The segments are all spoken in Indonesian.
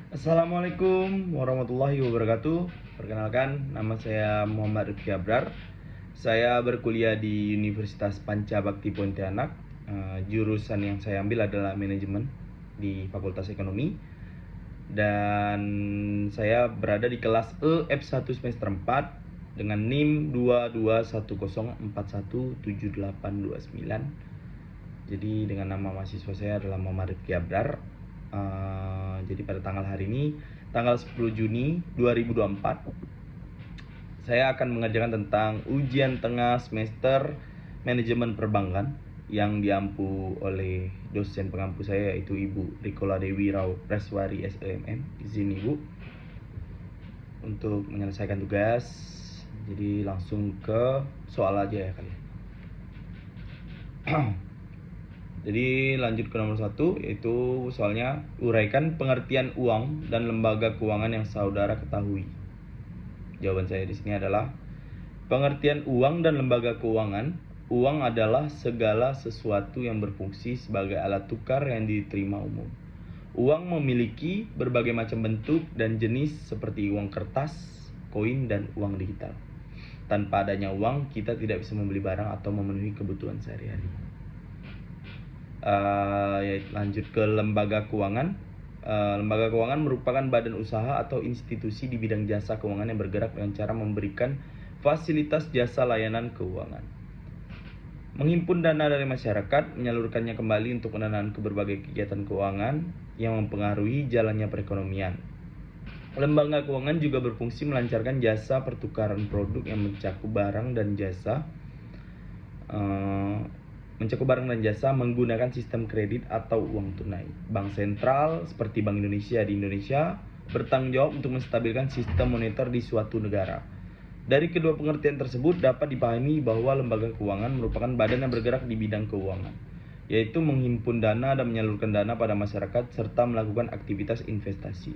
Assalamualaikum warahmatullahi wabarakatuh. Perkenalkan, nama saya Muhammad Rifki Abrar. Saya berkuliah di Universitas Pancabakti Pontianak. Jurusan yang saya ambil adalah manajemen di Fakultas Ekonomi. Dan saya berada di kelas E F1 semester 4 dengan NIM 2210417829. Jadi dengan nama mahasiswa saya adalah Muhammad Rifki Abrar. Jadi pada tanggal hari ini, tanggal 10 Juni 2024, saya akan mengerjakan tentang ujian tengah semester manajemen perbankan yang diampu oleh dosen pengampu saya, yaitu Ibu Rikola Dewi Rao Preswari SEMM. Izin Ibu untuk menyelesaikan tugas. Jadi langsung ke soal aja ya kali. Jadi lanjut ke nomor 1, yaitu soalnya uraikan pengertian uang dan lembaga keuangan yang saudara ketahui. Jawaban saya di sini adalah pengertian uang dan lembaga keuangan. Uang adalah segala sesuatu yang berfungsi sebagai alat tukar yang diterima umum. Uang memiliki berbagai macam bentuk dan jenis seperti uang kertas, koin, dan uang digital. Tanpa adanya uang, kita tidak bisa membeli barang atau memenuhi kebutuhan sehari-hari. Lanjut ke lembaga keuangan. Lembaga keuangan merupakan badan usaha atau institusi di bidang jasa keuangan yang bergerak dengan cara memberikan fasilitas jasa layanan keuangan, menghimpun dana dari masyarakat, menyalurkannya kembali untuk pendanaan ke berbagai kegiatan keuangan yang mempengaruhi jalannya perekonomian. Lembaga keuangan juga berfungsi melancarkan jasa pertukaran produk yang mencakup barang dan jasa menggunakan sistem kredit atau uang tunai. Bank sentral seperti Bank Indonesia di Indonesia bertanggung jawab untuk menstabilkan sistem moneter di suatu negara. Dari kedua pengertian tersebut dapat dipahami bahwa lembaga keuangan merupakan badan yang bergerak di bidang keuangan, yaitu menghimpun dana dan menyalurkan dana pada masyarakat serta melakukan aktivitas investasi.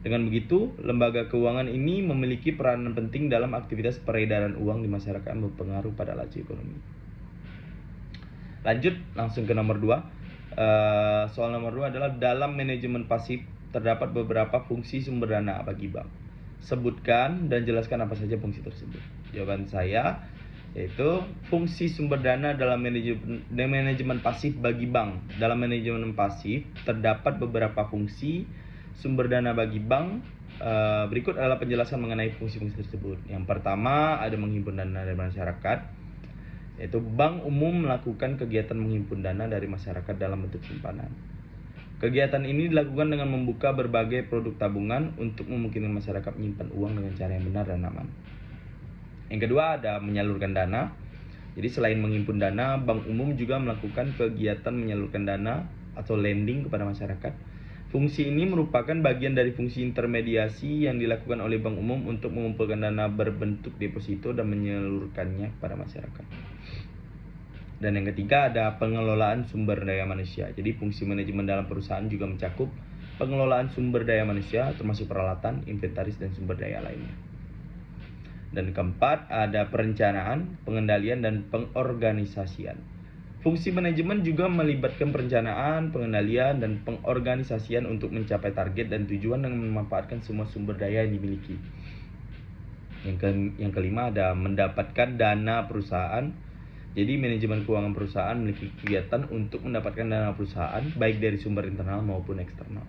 Dengan begitu, lembaga keuangan ini memiliki peranan penting dalam aktivitas peredaran uang di masyarakat yang berpengaruh pada laju ekonomi. Lanjut langsung ke nomor 2. Soal nomor 2 adalah dalam manajemen pasif terdapat beberapa fungsi sumber dana bagi bank. Sebutkan dan jelaskan apa saja fungsi tersebut. Jawaban saya yaitu fungsi sumber dana dalam manajemen pasif bagi bank. Dalam manajemen pasif terdapat beberapa fungsi sumber dana bagi bank. Berikut adalah penjelasan mengenai fungsi-fungsi tersebut. Yang pertama, ada menghimpun dana dari masyarakat, yaitu bank umum melakukan kegiatan menghimpun dana dari masyarakat dalam bentuk simpanan. Kegiatan ini dilakukan dengan membuka berbagai produk tabungan untuk memungkinkan masyarakat menyimpan uang dengan cara yang benar dan aman. Yang kedua, ada menyalurkan dana. Jadi selain menghimpun dana, bank umum juga melakukan kegiatan menyalurkan dana atau lending kepada masyarakat. Fungsi ini merupakan bagian dari fungsi intermediasi yang dilakukan oleh bank umum untuk mengumpulkan dana berbentuk deposito dan menyalurkannya kepada masyarakat. Dan yang ketiga, ada pengelolaan sumber daya manusia. Jadi fungsi manajemen dalam perusahaan juga mencakup pengelolaan sumber daya manusia, termasuk peralatan, inventaris, dan sumber daya lainnya. Dan keempat, ada perencanaan, pengendalian, dan pengorganisasian. Fungsi manajemen juga melibatkan perencanaan, pengendalian, dan pengorganisasian untuk mencapai target dan tujuan dengan memanfaatkan semua sumber daya yang dimiliki. Yang kelima, ada mendapatkan dana perusahaan. Jadi manajemen keuangan perusahaan memiliki kegiatan untuk mendapatkan dana perusahaan baik dari sumber internal maupun eksternal.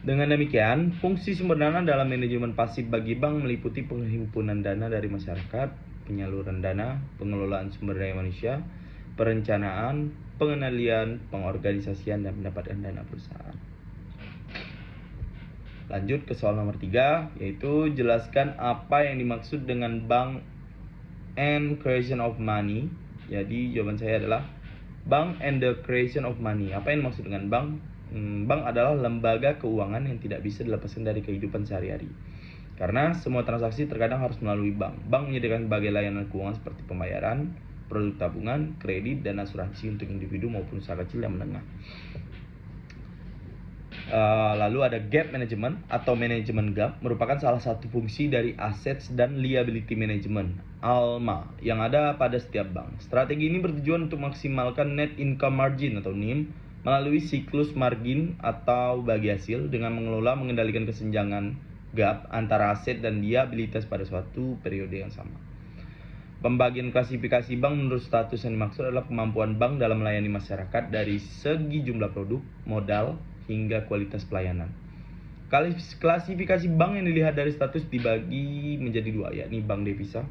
Dengan demikian, fungsi sumber dana dalam manajemen pasif bagi bank meliputi penghimpunan dana dari masyarakat, penyaluran dana, pengelolaan sumber daya manusia, perencanaan, pengendalian, pengorganisasian, dan mendapatkan dana perusahaan. Lanjut ke soal nomor 3, yaitu jelaskan apa yang dimaksud dengan bank and creation of money. Jadi jawaban saya adalah bank and the creation of money. Apa yang dimaksud dengan bank? Bank adalah lembaga keuangan yang tidak bisa dilepaskan dari kehidupan sehari-hari, karena semua transaksi terkadang harus melalui bank. Bank menyediakan berbagai layanan keuangan seperti pembayaran, produk tabungan, kredit, dan asuransi untuk individu maupun usaha kecil dan menengah. Lalu ada gap management atau manajemen gap, merupakan salah satu fungsi dari assets dan liability management (ALMA) yang ada pada setiap bank. Strategi ini bertujuan untuk maksimalkan net income margin atau NIM melalui siklus margin atau bagi hasil dengan mengelola mengendalikan kesenjangan gap antara aset dan liabilitas pada suatu periode yang sama. Pembagian klasifikasi bank menurut status yang dimaksud adalah kemampuan bank dalam melayani masyarakat dari segi jumlah produk, modal, hingga kualitas pelayanan. Klasifikasi bank yang dilihat dari status dibagi menjadi dua, yakni bank devisa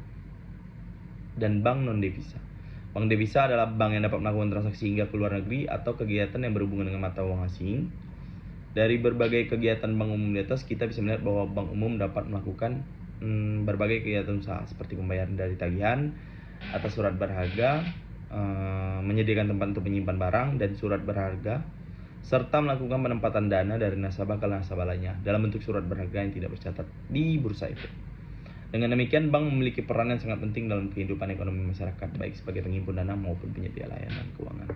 dan bank non-devisa. Bank devisa adalah bank yang dapat melakukan transaksi hingga ke luar negeri atau kegiatan yang berhubungan dengan mata uang asing. Dari berbagai kegiatan bank umum di atas, kita bisa melihat bahwa bank umum dapat melakukan berbagai kegiatan usaha seperti pembayaran dari tagihan atas surat berharga, menyediakan tempat untuk menyimpan barang dan surat berharga, serta melakukan penempatan dana dari nasabah ke nasabah lainnya dalam bentuk surat berharga yang tidak tercatat di Bursa Efek. Dengan demikian, bank memiliki peran yang sangat penting dalam kehidupan ekonomi masyarakat, baik sebagai penghimpun dana maupun penyedia layanan keuangan.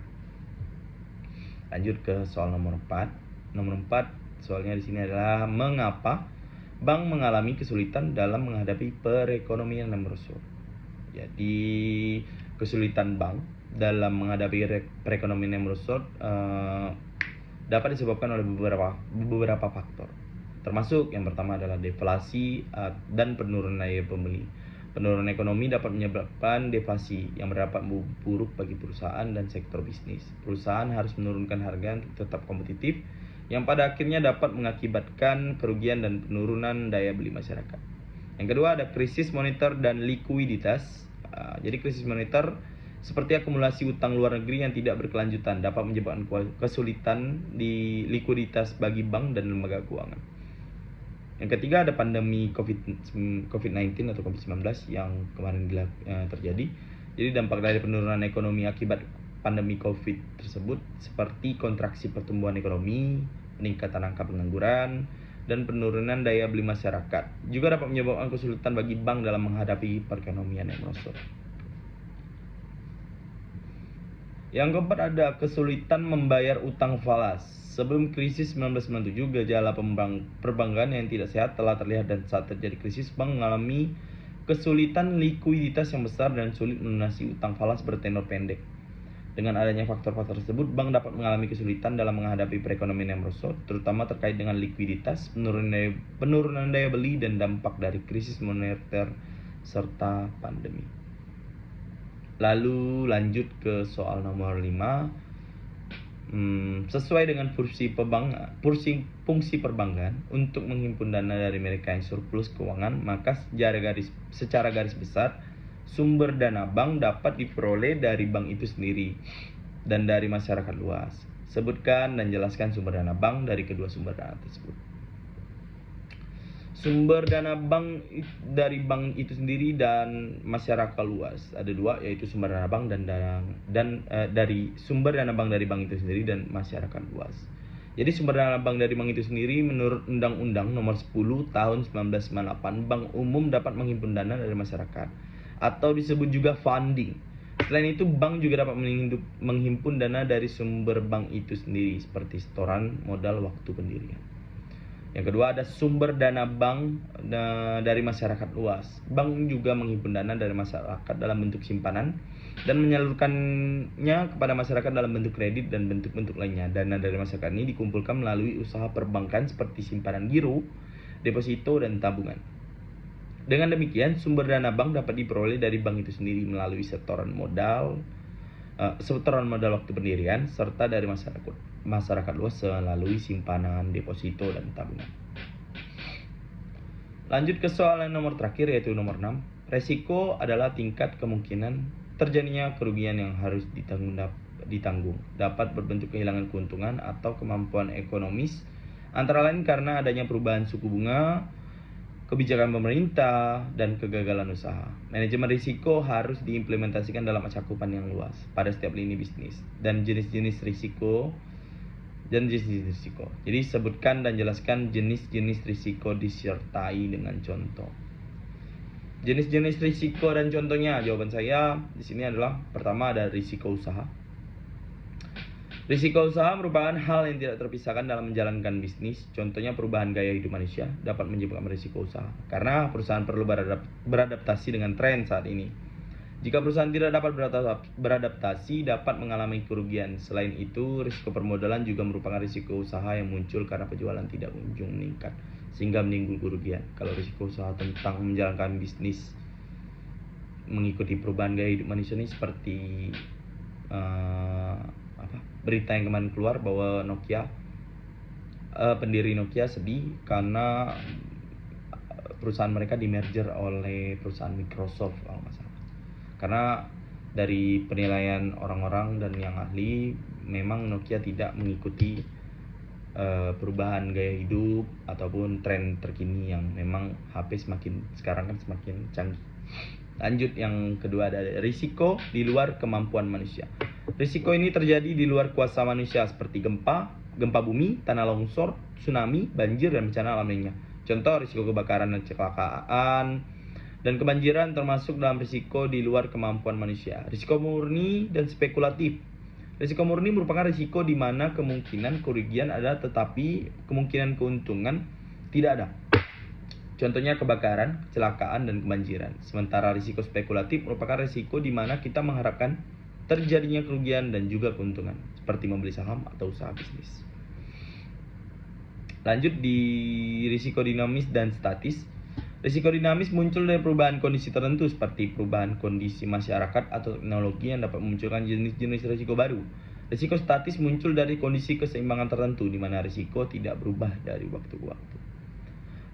Lanjut ke soal nomor 4. Nomor 4, soalnya di sini adalah mengapa bank mengalami kesulitan dalam menghadapi perekonomian yang merosot. Jadi, kesulitan bank dalam menghadapi perekonomian yang merosot dapat disebabkan oleh beberapa faktor. Termasuk yang pertama adalah deflasi dan penurunan daya beli. Penurunan ekonomi dapat menyebabkan deflasi yang berdampak buruk bagi perusahaan dan sektor bisnis. Perusahaan harus menurunkan harga untuk tetap kompetitif, yang pada akhirnya dapat mengakibatkan kerugian dan penurunan daya beli masyarakat. Yang kedua ada krisis moneter dan likuiditas. Jadi krisis moneter seperti akumulasi utang luar negeri yang tidak berkelanjutan dapat menyebabkan kesulitan di likuiditas bagi bank dan lembaga keuangan. Yang ketiga ada pandemi COVID-19 atau COVID-19 yang kemarin terjadi. Jadi dampak dari penurunan ekonomi akibat pandemi COVID tersebut seperti kontraksi pertumbuhan ekonomi, peningkatan angka pengangguran, dan penurunan daya beli masyarakat juga dapat menyebabkan kesulitan bagi bank dalam menghadapi perekonomian yang merosot. Yang keempat ada kesulitan membayar utang falas. Sebelum krisis 1997, gejala perbankan yang tidak sehat telah terlihat, dan saat terjadi krisis, bank mengalami kesulitan likuiditas yang besar dan sulit melunasi utang falas bertenor pendek. Dengan adanya faktor-faktor tersebut, bank dapat mengalami kesulitan dalam menghadapi perekonomian yang merosot, terutama terkait dengan likuiditas, penurunan daya beli, dan dampak dari krisis moneter serta pandemi. Lalu lanjut ke soal nomor 5. Sesuai dengan fungsi perbankan untuk menghimpun dana dari mereka yang surplus keuangan, maka secara garis besar sumber dana bank dapat diperoleh dari bank itu sendiri dan dari masyarakat luas. Sebutkan dan jelaskan sumber dana bank dari kedua sumber dana tersebut. Sumber dana bank dari bank itu sendiri dan masyarakat luas ada dua, yaitu sumber dana bank dari sumber dana bank dari bank itu sendiri dan masyarakat luas. Jadi sumber dana bank dari bank itu sendiri menurut Undang-Undang Nomor 10 Tahun 1998, bank umum dapat menghimpun dana dari masyarakat atau disebut juga funding. Selain itu, bank juga dapat menghimpun dana dari sumber bank itu sendiri seperti setoran modal waktu pendirian. Yang kedua ada sumber dana bank dari masyarakat luas. Bank juga menghimpun dana dari masyarakat dalam bentuk simpanan dan menyalurkannya kepada masyarakat dalam bentuk kredit dan bentuk-bentuk lainnya. Dana dari masyarakat ini dikumpulkan melalui usaha perbankan seperti simpanan giro, deposito, dan tabungan. Dengan demikian, sumber dana bank dapat diperoleh dari bank itu sendiri melalui setoran modal waktu pendirian, serta dari masyarakat luas melalui simpanan, deposito, dan tabungan. Lanjut ke soal yang nomor terakhir, yaitu nomor 6. Resiko adalah tingkat kemungkinan terjadinya kerugian yang harus ditanggung. Dapat berbentuk kehilangan keuntungan atau kemampuan ekonomis, antara lain karena adanya perubahan suku bunga, kebijakan pemerintah, dan kegagalan usaha. Manajemen risiko harus diimplementasikan dalam cakupan yang luas pada setiap lini bisnis dan jenis-jenis risiko. Jadi sebutkan dan jelaskan jenis-jenis risiko disertai dengan contoh. Jenis-jenis risiko dan contohnya, jawaban saya di sini adalah pertama ada risiko usaha. Risiko usaha merupakan hal yang tidak terpisahkan dalam menjalankan bisnis. Contohnya perubahan gaya hidup manusia dapat menyebabkan risiko usaha karena perusahaan perlu beradaptasi dengan tren saat ini. Jika perusahaan tidak dapat beradaptasi, dapat mengalami kerugian. Selain itu, risiko permodalan juga merupakan risiko usaha yang muncul karena penjualan tidak kunjung meningkat, sehingga menimbulkan kerugian. Kalau risiko usaha tentang menjalankan bisnis mengikuti perubahan gaya hidup manusia ini seperti berita yang kemarin keluar bahwa pendiri Nokia sedih karena perusahaan mereka di-merger oleh perusahaan Microsoft kalau nggak salah. Karena dari penilaian orang-orang dan yang ahli, memang Nokia tidak mengikuti perubahan gaya hidup ataupun tren terkini yang memang HP sekarang kan semakin canggih. Lanjut, yang kedua ada risiko di luar kemampuan manusia. Risiko ini terjadi di luar kuasa manusia seperti gempa bumi, tanah longsor, tsunami, banjir, dan bencana alam lainnya. Contoh, risiko kebakaran dan kecelakaan dan kebanjiran termasuk dalam risiko di luar kemampuan manusia. Risiko murni dan spekulatif. Risiko murni merupakan risiko di mana kemungkinan kerugian ada tetapi kemungkinan keuntungan tidak ada. Contohnya kebakaran, kecelakaan, dan kebanjiran. Sementara risiko spekulatif merupakan risiko di mana kita mengharapkan terjadinya kerugian dan juga keuntungan, seperti membeli saham atau usaha bisnis. Lanjut di risiko dinamis dan statis. Risiko dinamis muncul dari perubahan kondisi tertentu seperti perubahan kondisi masyarakat atau teknologi yang dapat memunculkan jenis-jenis risiko baru. Risiko statis muncul dari kondisi keseimbangan tertentu di mana risiko tidak berubah dari waktu ke waktu.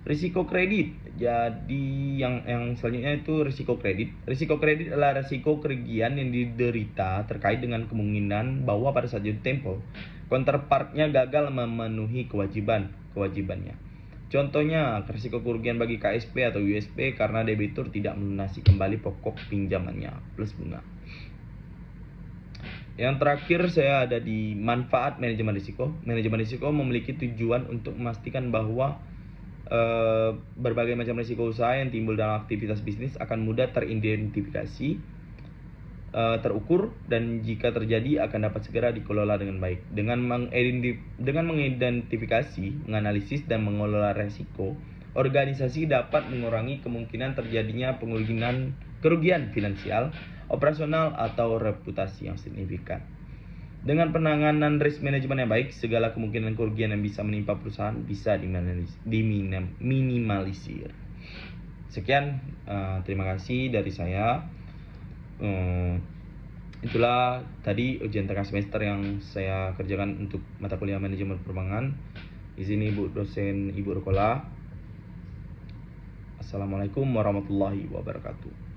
Risiko kredit. Jadi yang selanjutnya itu risiko kredit. Risiko kredit adalah risiko kerugian yang diderita terkait dengan kemungkinan bahwa pada saat jatuh tempo counterpartnya gagal memenuhi kewajibannya. Contohnya risiko kerugian bagi KSP atau USP karena debitur tidak melunasi kembali pokok pinjamannya plus bunga. Yang terakhir saya ada di manfaat manajemen risiko. Manajemen risiko memiliki tujuan untuk memastikan bahwa berbagai macam risiko usaha yang timbul dalam aktivitas bisnis akan mudah teridentifikasi, terukur, dan jika terjadi akan dapat segera dikelola dengan baik. Dengan mengidentifikasi, menganalisis, dan mengelola risiko, organisasi dapat mengurangi kemungkinan terjadinya kerugian finansial, operasional, atau reputasi yang signifikan. Dengan penanganan risk management yang baik, segala kemungkinan kerugian yang bisa menimpa perusahaan bisa diminimalisir. Sekian, terima kasih dari saya. Itulah tadi ujian tengah semester yang saya kerjakan untuk mata kuliah manajemen penerbangan. Di sini Ibu dosen Ibu Rukola. Assalamualaikum warahmatullahi wabarakatuh.